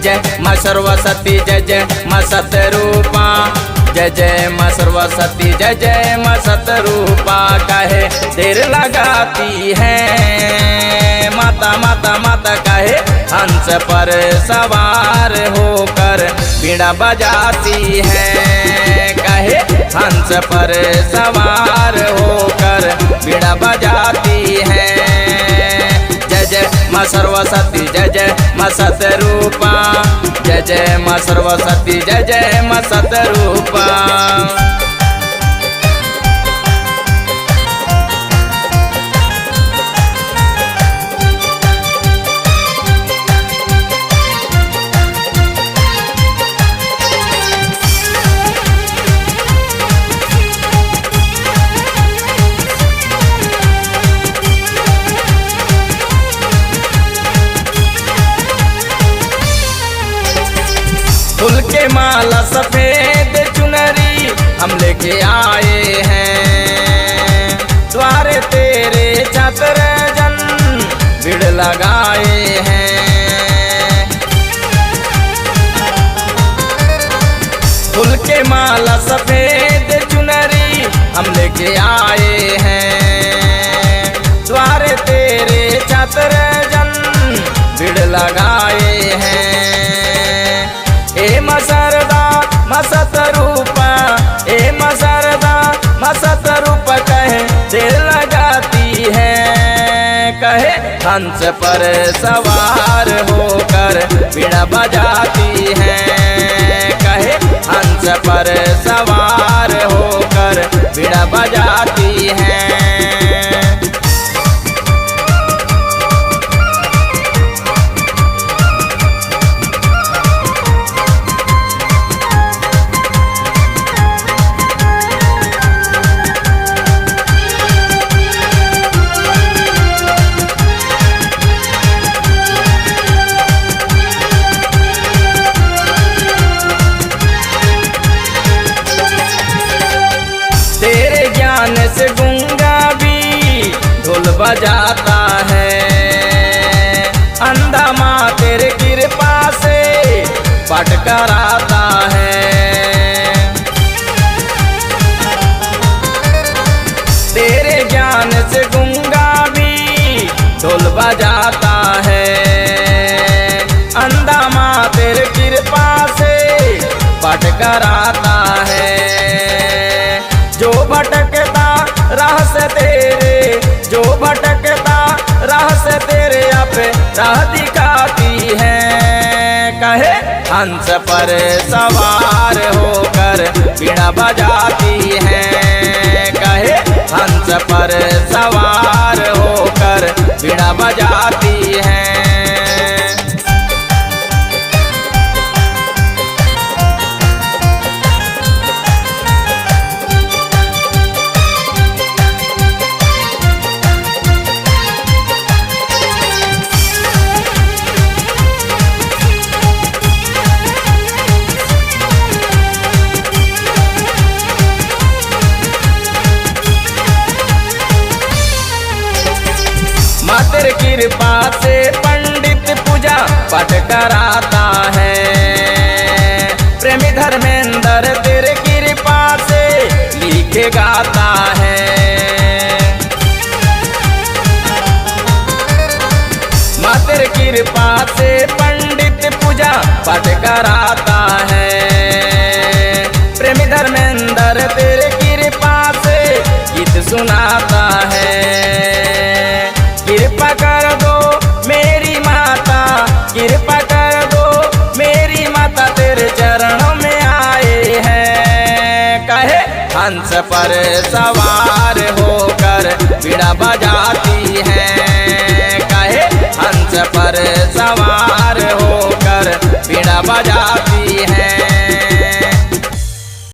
जय माँ सरस्वती, जय जय माँ सतरूपा, जय जय माँ सरस्वती, जय माँ सतरूपा। कहे देर लगाती है माता माता माता, कहे हंस पर सवार होकर बीड़ा बजाती है, कहे हंस पर सवार होकर बीड़ा बजाती है। जय जय माँ सरस्वती, जय जय माँ सतरूपा, जय जय माँ सरस्वती, जय माँ सतरूपा। फूल के माला सफेद चुनरी हम लेके आए हैं, द्वारे तेरे छात्र जन भीड़ लगाए हैं। फूल के माला सफेद चुनरी हम लेके आए हैं, द्वारे तेरे छात्र जन भीड़ लगाए हैं। ए माँ शारदा माँ सतरूपा, ए माँ शारदा माँ सतरूपा, कहे देर लगाती है, कहे हंस पर सवार होकर बीड़ा बजाती है, कहे हंस पर सवार होकर बीड़ा बजाती है। तेरे ज्ञान से गूंगा भी ढोल बजाता है, अंधा माँ तेरे कृपा से पाठ कराता है। तेरे ज्ञान से गूंगा भी ढोल बजाता है, अंधा माँ तेरे कृपा से पाठ कराता है। जो भटकता राह से तेरे, जो भटकता राह से तेरे आप राह दिखाती है, कहे हंस पर सवार होकर बीड़ा बजाती है, कहे हंस पर सवार होकर बीड़ा बजाती है। माँ तेरी कृपा से पंडित पूजा पाठ कराता है, प्रेमी धर्मेंद्र तेरे कृपा से लिखे गाता है। माँ तेरी कृपा से पंडित पूजा पाठ कराता है, प्रेमी धर्मेंद्र तेरे कृपा से गीत सुनाता है। कृपा कर दो मेरी माता, कृपा कर दो मेरी माता, तेरे चरणों में आए हैं, कहे हंस पर सवार होकर बीड़ा बजाती है,